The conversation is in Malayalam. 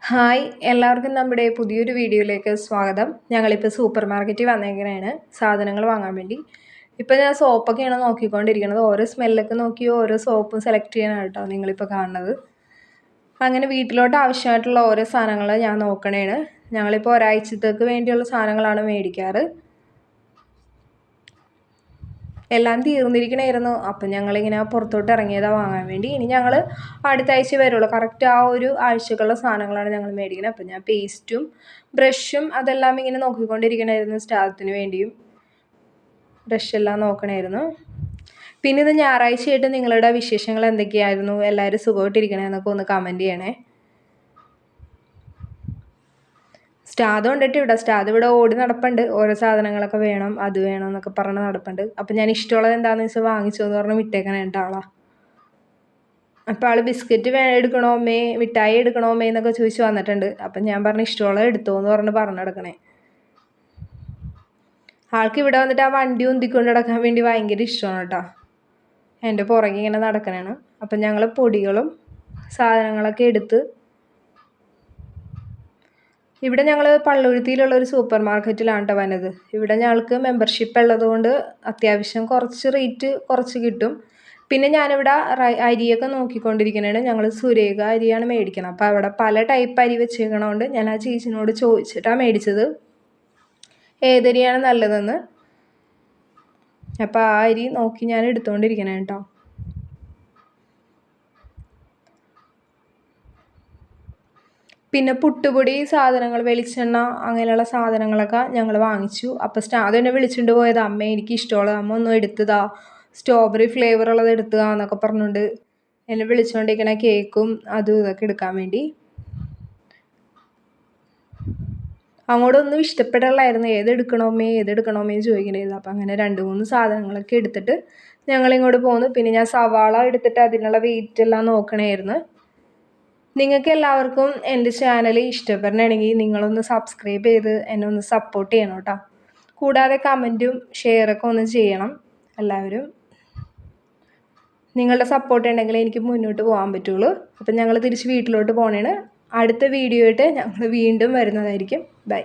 ഹായ് എല്ലാവർക്കും നമ്മുടെ പുതിയൊരു വീഡിയോയിലേക്ക് സ്വാഗതം. ഞങ്ങളിപ്പോൾ സൂപ്പർ മാർക്കറ്റിൽ വന്നേക്കണേണ് സാധനങ്ങൾ വാങ്ങാൻ വേണ്ടി. ഇപ്പോൾ ഞാൻ സോപ്പൊക്കെയാണ് നോക്കിക്കൊണ്ടിരിക്കുന്നത്. ഓരോ സ്മെല്ലൊക്കെ നോക്കി ഓരോ സോപ്പും സെലക്ട് ചെയ്യാനാണ് കേട്ടോ നിങ്ങളിപ്പോൾ കാണുന്നത്. അങ്ങനെ വീട്ടിലോട്ട് ആവശ്യമായിട്ടുള്ള ഓരോ സാധനങ്ങൾ ഞാൻ നോക്കണേണ്. ഞങ്ങളിപ്പോൾ ഒരാഴ്ചത്തേക്ക് വേണ്ടിയുള്ള സാധനങ്ങളാണ് മേടിക്കാറ്. എല്ലാം തീർന്നിരിക്കണമായിരുന്നു. അപ്പം ഞങ്ങളിങ്ങനെ പുറത്തോട്ട് ഇറങ്ങിയതാണ് വാങ്ങാൻ വേണ്ടി. ഇനി ഞങ്ങൾ അടുത്ത ആഴ്ച വരുള്ളൂ. കറക്റ്റ് ആ ഒരു ആഴ്ചക്കുള്ള സാധനങ്ങളാണ് ഞങ്ങൾ മേടിക്കുന്നത്. അപ്പം ഞാൻ പേസ്റ്റും ബ്രഷും അതെല്ലാം ഇങ്ങനെ നോക്കിക്കൊണ്ടിരിക്കണമായിരുന്നു. സ്റ്റാത്തിന് വേണ്ടിയും ബ്രഷെല്ലാം നോക്കണമായിരുന്നു. പിന്നെ ഇത് ഞായറാഴ്ചയായിട്ട് നിങ്ങളുടെ വിശേഷങ്ങൾ എന്തൊക്കെയായിരുന്നു? എല്ലാവരും സുഖമായിട്ടിരിക്കണേന്നൊക്കെ ഒന്ന് കമൻറ്റ് ചെയ്യണേ. സ്റ്റാദ് കൊണ്ടിട്ട് ഇവിടെ ഓടി നടപ്പുണ്ട്. ഓരോ സാധനങ്ങളൊക്കെ വേണം, അത് വേണം എന്നൊക്കെ പറഞ്ഞ് നടപ്പുണ്ട്. അപ്പം ഞാൻ ഇഷ്ടമുള്ളത് എന്താണെന്ന് വെച്ചാൽ വാങ്ങിച്ചോ എന്ന് പറഞ്ഞ് വിട്ടേക്കണേ ആളാ. അപ്പോൾ ആൾ ബിസ്ക്കറ്റ് എടുക്കണോ അമ്മേ, മിഠായി എടുക്കണോ അമ്മേ എന്നൊക്കെ ചോദിച്ച് വന്നിട്ടുണ്ട്. അപ്പം ഞാൻ പറഞ്ഞ് ഇഷ്ടമുള്ളത് എടുത്തോ എന്ന് പറഞ്ഞു നടക്കണേ. ആൾക്ക് ഇവിടെ വന്നിട്ട് ആ വണ്ടി ഉന്തിക്കൊണ്ട് നടക്കാൻ വേണ്ടി ഭയങ്കര ഇഷ്ടമാണ് കേട്ടോ. എൻ്റെ പുറകെ ഇങ്ങനെ നടക്കണേണ്. അപ്പം ഞങ്ങൾ പൊടികളും സാധനങ്ങളൊക്കെ എടുത്ത് ഇവിടെ ഞങ്ങൾ പള്ളുരുത്തിയിലുള്ള ഒരു സൂപ്പർ മാർക്കറ്റിലാണ് കേട്ടോ വന്നത്. ഇവിടെ ഞങ്ങൾക്ക് മെമ്പർഷിപ്പ് ഉള്ളതുകൊണ്ട് അത്യാവശ്യം കുറച്ച് റേറ്റ് കുറച്ച് കിട്ടും. പിന്നെ ഞാനിവിടെ അരിയൊക്കെ നോക്കിക്കൊണ്ടിരിക്കുന്നതാണ്. ഞങ്ങൾ സുരേഖ അരിയാണ് മേടിക്കണം. അപ്പോൾ അവിടെ പല ടൈപ്പ് അരി വെച്ചേക്കണതുകൊണ്ട് ഞാൻ ആ ചേച്ചിനോട് ചോദിച്ചിട്ടാണ് മേടിച്ചത് ഏതരിയാണ് നല്ലതെന്ന്. അപ്പോൾ ആ അരി നോക്കി ഞാൻ എടുത്തുകൊണ്ടിരിക്കണേ കേട്ടോ. പിന്നെ പുട്ടുപൊടി സാധനങ്ങൾ, വെളിച്ചെണ്ണ അങ്ങനെയുള്ള സാധനങ്ങളൊക്കെ ഞങ്ങൾ വാങ്ങിച്ചു. അപ്പോൾ സ്റ്റാദ് എന്നെ വിളിച്ചുകൊണ്ട് പോയത് അമ്മ എനിക്ക് ഇഷ്ടമുള്ളത് അമ്മ ഒന്നും എടുത്തതാ, സ്ട്രോബെറി ഫ്ലേവർ ഉള്ളത് എടുത്തതാ എന്നൊക്കെ പറഞ്ഞുകൊണ്ട് എന്നെ വിളിച്ചുകൊണ്ടിരിക്കണ കേക്കും അതും ഇതൊക്കെ എടുക്കാൻ വേണ്ടി. അങ്ങോട്ടൊന്നും ഇഷ്ടപ്പെടാനായിരുന്നു. ഏതെടുക്കണമേ ചോദിക്കണമായിരുന്നു. അപ്പം അങ്ങനെ 2-3 സാധനങ്ങളൊക്കെ എടുത്തിട്ട് ഞങ്ങളിങ്ങോട്ട് പോന്നു. പിന്നെ ഞാൻ സവാള എടുത്തിട്ട് അതിനുള്ള വെയിറ്റ് എല്ലാം നോക്കണമായിരുന്നു. നിങ്ങൾക്ക് എല്ലാവർക്കും എൻ്റെ ചാനൽ ഇഷ്ടപ്പെടണമെങ്കിൽ നിങ്ങളൊന്ന് സബ്സ്ക്രൈബ് ചെയ്ത് എന്നെ ഒന്ന് സപ്പോർട്ട് ചെയ്യണം കേട്ടോ. കൂടാതെ കമൻറ്റും ഷെയറൊക്കെ ഒന്ന് ചെയ്യണം എല്ലാവരും. നിങ്ങളുടെ സപ്പോർട്ട് ഉണ്ടെങ്കിൽ എനിക്ക് മുന്നോട്ട് പോകാൻ പറ്റുള്ളൂ. അപ്പം ഞങ്ങൾ തിരിച്ച് വീട്ടിലോട്ട് പോകണേണ്. അടുത്ത വീഡിയോ ആയിട്ട് ഞങ്ങൾ വീണ്ടും വരുന്നതായിരിക്കും. ബൈ.